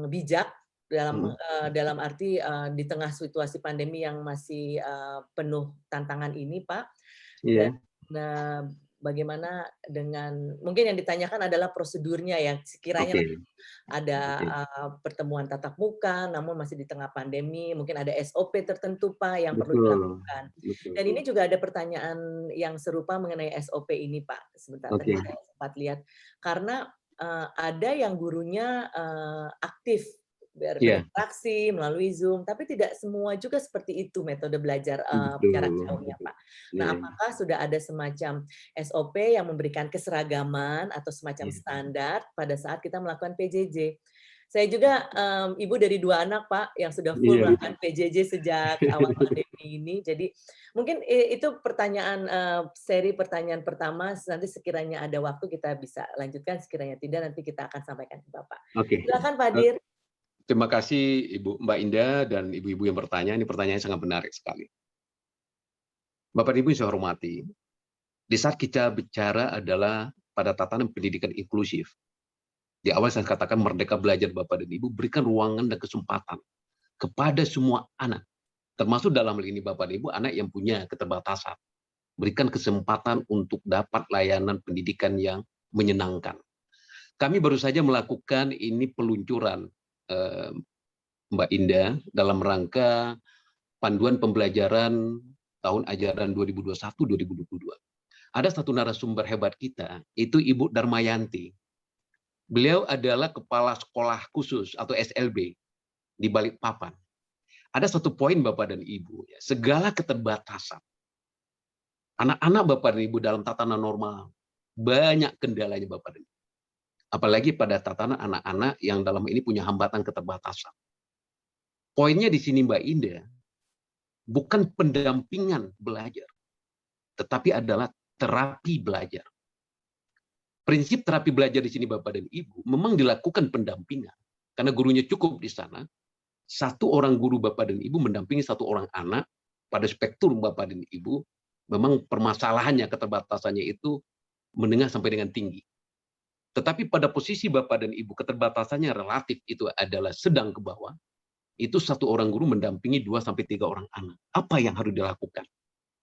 bijak dalam arti di tengah situasi pandemi yang masih penuh tantangan ini, Pak. Dan bagaimana dengan mungkin yang ditanyakan adalah prosedurnya yang sekiranya ada pertemuan tatap muka namun masih di tengah pandemi, mungkin ada SOP tertentu Pak yang perlu dilakukan. Dan ini juga ada pertanyaan yang serupa mengenai SOP ini Pak. Sebentar tadi saya sempat lihat karena ada yang gurunya aktif berinteraksi melalui Zoom, tapi tidak semua juga seperti itu metode belajar jarak jauhnya, Pak. Nah, apakah sudah ada semacam SOP yang memberikan keseragaman atau semacam standar pada saat kita melakukan PJJ? Saya juga ibu dari 2 anak, Pak, yang sudah full melakukan PJJ sejak awal pandemi ini. Jadi mungkin itu pertanyaan seri pertanyaan pertama. Nanti sekiranya ada waktu kita bisa lanjutkan, sekiranya tidak nanti kita akan sampaikan ke Bapak. Silakan Pak Dir. Terima kasih Ibu Mbak Indah dan ibu-ibu yang bertanya. Ini pertanyaan sangat menarik sekali. Bapak Ibu yang saya hormati, Di saat kita bicara adalah pada tatanan pendidikan inklusif, di awal saya katakan merdeka belajar Bapak dan Ibu, berikan ruangan dan kesempatan kepada semua anak, termasuk dalam hal ini Bapak dan Ibu, anak yang punya keterbatasan. Berikan kesempatan untuk dapat layanan pendidikan yang menyenangkan. Kami baru saja melakukan ini peluncuran, Mbak Indah, dalam rangka panduan pembelajaran tahun ajaran 2021-2022. Ada satu narasumber hebat kita, itu Ibu Darmayanti. Beliau adalah kepala sekolah khusus atau SLB di Balikpapan. Ada satu poin Bapak dan Ibu, segala keterbatasan anak-anak Bapak dan Ibu dalam tatanan normal, banyak kendalanya Bapak dan Ibu. Apalagi pada tatanan anak-anak yang dalam ini punya hambatan keterbatasan. Poinnya di sini Mbak Indah, bukan pendampingan belajar, tetapi adalah terapi belajar. Prinsip terapi belajar di sini Bapak dan Ibu memang dilakukan pendampingan. Karena gurunya cukup di sana, satu orang guru Bapak dan Ibu mendampingi satu orang anak pada spektrum Bapak dan Ibu, memang permasalahannya, keterbatasannya itu menengah sampai dengan tinggi. Tetapi pada posisi Bapak dan Ibu keterbatasannya relatif itu adalah sedang ke bawah, itu satu orang guru mendampingi 2-3 orang anak. Apa yang harus dilakukan?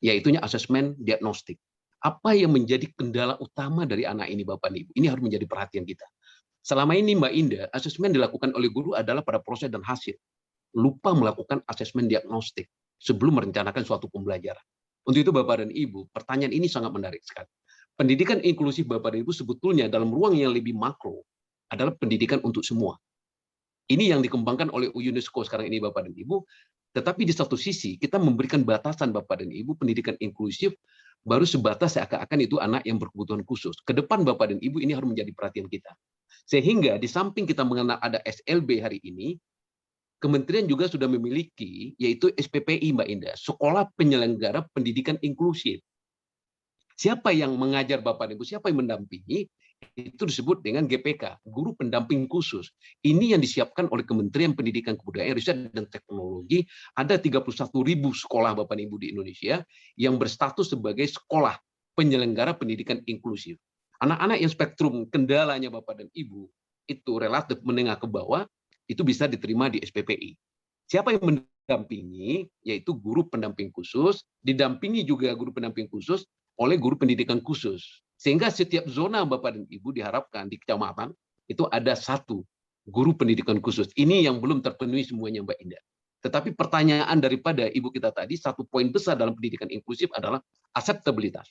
Yaitunya asesmen diagnostik. Apa yang menjadi kendala utama dari anak ini Bapak dan Ibu? Ini harus menjadi perhatian kita. Selama ini Mbak Indah, asesmen dilakukan oleh guru adalah pada proses dan hasil. Lupa melakukan asesmen diagnostik sebelum merencanakan suatu pembelajaran. Untuk itu Bapak dan Ibu, pertanyaan ini sangat menarik sekali. Pendidikan inklusif Bapak dan Ibu sebetulnya dalam ruang yang lebih makro adalah pendidikan untuk semua. Ini yang dikembangkan oleh UNESCO sekarang ini Bapak dan Ibu. Tetapi di satu sisi kita memberikan batasan Bapak dan Ibu, pendidikan inklusif baru sebatas seakan-akan itu anak yang berkebutuhan khusus. Ke depan Bapak dan Ibu ini harus menjadi perhatian kita. Sehingga di samping kita mengenal ada SLB hari ini, Kementerian juga sudah memiliki yaitu SPPI Mbak Indah, Sekolah Penyelenggara Pendidikan Inklusif. Siapa yang mengajar Bapak dan Ibu, siapa yang mendampingi, itu disebut dengan GPK, Guru Pendamping Khusus. Ini yang disiapkan oleh Kementerian Pendidikan Kebudayaan, Riset dan Teknologi. Ada 31.000 sekolah Bapak dan Ibu di Indonesia yang berstatus sebagai sekolah penyelenggara pendidikan inklusif. Anak-anak yang spektrum kendalanya Bapak dan Ibu itu relatif menengah ke bawah, itu bisa diterima di SPPI. Siapa yang mendampingi? Yaitu guru pendamping khusus, didampingi juga guru pendamping khusus oleh guru pendidikan khusus. Sehingga setiap zona Bapak dan Ibu diharapkan di kecamatan itu ada satu guru pendidikan khusus. Ini yang belum terpenuhi semuanya Mbak Indah. Tetapi pertanyaan daripada Ibu kita tadi, satu poin besar dalam pendidikan inklusif adalah akseptabilitas.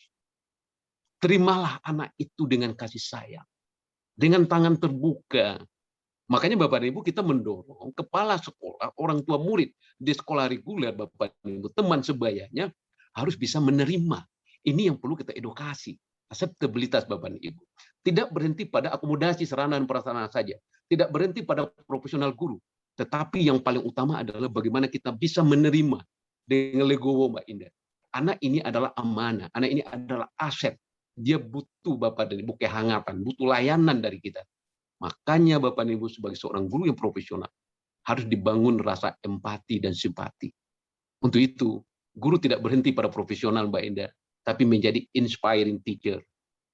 Terimalah anak itu dengan kasih sayang, dengan tangan terbuka. Makanya Bapak dan Ibu kita mendorong kepala sekolah, orang tua murid di sekolah reguler Bapak dan Ibu, teman sebayanya harus bisa menerima. Ini yang perlu kita edukasi. Akseptabilitas Bapak dan Ibu. Tidak berhenti pada akomodasi sarana dan prasarana saja. Tidak berhenti pada profesional guru. Tetapi yang paling utama adalah bagaimana kita bisa menerima dengan legowo Mbak Indah. Anak ini adalah amanah. Anak ini adalah aset. Dia butuh Bapak dan Ibu kehangatan, butuh layanan dari kita. Makanya Bapak dan Ibu sebagai seorang guru yang profesional harus dibangun rasa empati dan simpati. Untuk itu, guru tidak berhenti pada profesional Mbak Indah, tapi menjadi inspiring teacher.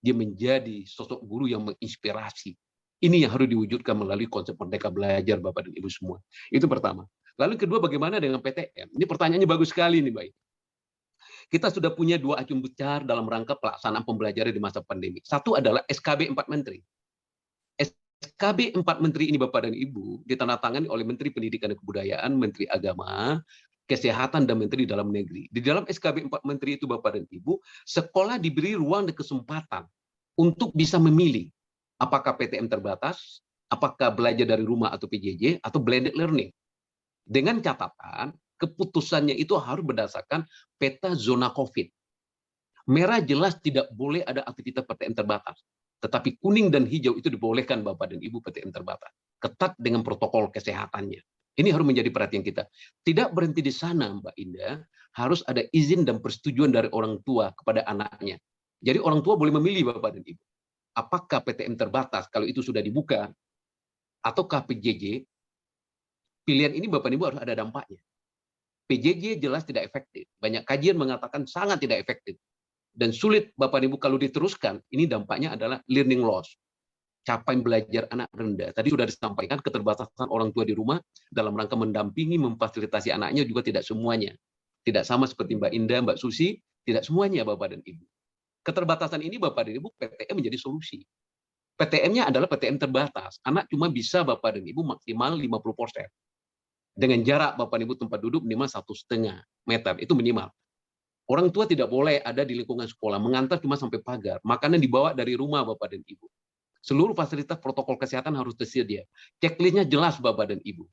Dia menjadi sosok guru yang menginspirasi. Ini yang harus diwujudkan melalui konsep merdeka belajar Bapak dan Ibu semua. Itu pertama. Lalu kedua, bagaimana dengan PTM? Ini pertanyaannya bagus sekali nih, Mbak. Kita sudah punya 2 acuan besar dalam rangka pelaksanaan pembelajaran di masa pandemi. Satu adalah SKB 4 Menteri. SKB 4 Menteri ini Bapak dan Ibu ditandatangani oleh Menteri Pendidikan dan Kebudayaan, Menteri Agama, Kesehatan, dan Menteri Dalam Negeri. Di dalam SKB 4 Menteri itu Bapak dan Ibu, sekolah diberi ruang dan kesempatan untuk bisa memilih apakah PTM terbatas, apakah belajar dari rumah atau PJJ, atau blended learning. Dengan catatan, keputusannya itu harus berdasarkan peta zona COVID. Merah jelas tidak boleh ada aktivitas PTM terbatas. Tetapi kuning dan hijau itu dibolehkan Bapak dan Ibu PTM terbatas. Ketat dengan protokol kesehatannya. Ini harus menjadi perhatian kita. Tidak berhenti di sana, Mbak Indah. Harus ada izin dan persetujuan dari orang tua kepada anaknya. Jadi orang tua boleh memilih Bapak dan Ibu. Apakah PTM terbatas kalau itu sudah dibuka, ataukah PJJ? Pilihan ini Bapak dan Ibu harus ada dampaknya. PJJ jelas tidak efektif. Banyak kajian mengatakan sangat tidak efektif. Dan sulit Bapak dan Ibu kalau diteruskan, ini dampaknya adalah learning loss. Capaian belajar anak rendah. Tadi sudah disampaikan keterbatasan orang tua di rumah dalam rangka mendampingi, memfasilitasi anaknya juga tidak semuanya. Tidak sama seperti Mbak Indah, Mbak Susi, tidak semuanya Bapak dan Ibu. Keterbatasan ini Bapak dan Ibu, PTM menjadi solusi. PTM-nya adalah PTM terbatas. Anak cuma bisa Bapak dan Ibu maksimal 50%. Dengan jarak Bapak dan Ibu tempat duduk minimal 1,5 meter, itu minimal. Orang tua tidak boleh ada di lingkungan sekolah, mengantar cuma sampai pagar. Makanan dibawa dari rumah Bapak dan Ibu. Seluruh fasilitas protokol kesehatan harus tersedia. Checklist-nya jelas Bapak dan Ibu.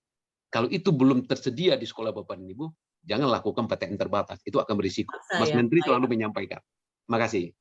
Kalau itu belum tersedia di sekolah Bapak dan Ibu, jangan lakukan PTM terbatas. Itu akan berisiko. Mas Menteri selalu menyampaikan. Terima kasih.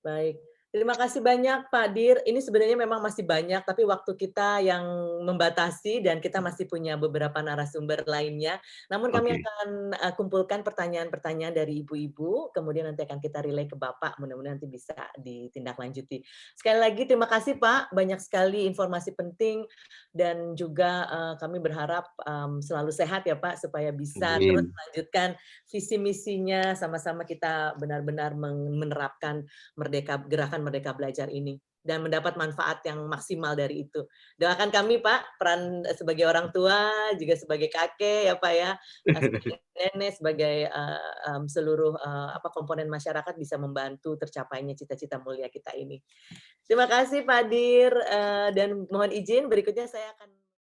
Baik. Terima kasih banyak Pak Dir. Ini sebenarnya memang masih banyak, tapi waktu kita yang membatasi dan kita masih punya beberapa narasumber lainnya. Namun kami akan kumpulkan pertanyaan-pertanyaan dari ibu-ibu, kemudian nanti akan kita relay ke Bapak, mudah-mudahan nanti bisa ditindaklanjuti. Sekali lagi terima kasih Pak, banyak sekali informasi penting dan juga kami berharap selalu sehat ya Pak, supaya bisa terus melanjutkan visi misinya, sama-sama kita benar-benar menerapkan gerakan Merdeka Belajar ini dan mendapat manfaat yang maksimal dari itu. Doakan kami Pak, peran sebagai orang tua, juga sebagai kakek ya Pak ya, sebagai nenek, sebagai seluruh komponen masyarakat bisa membantu tercapainya cita-cita mulia kita ini. Terima kasih Pak Dir, dan mohon izin berikutnya saya akan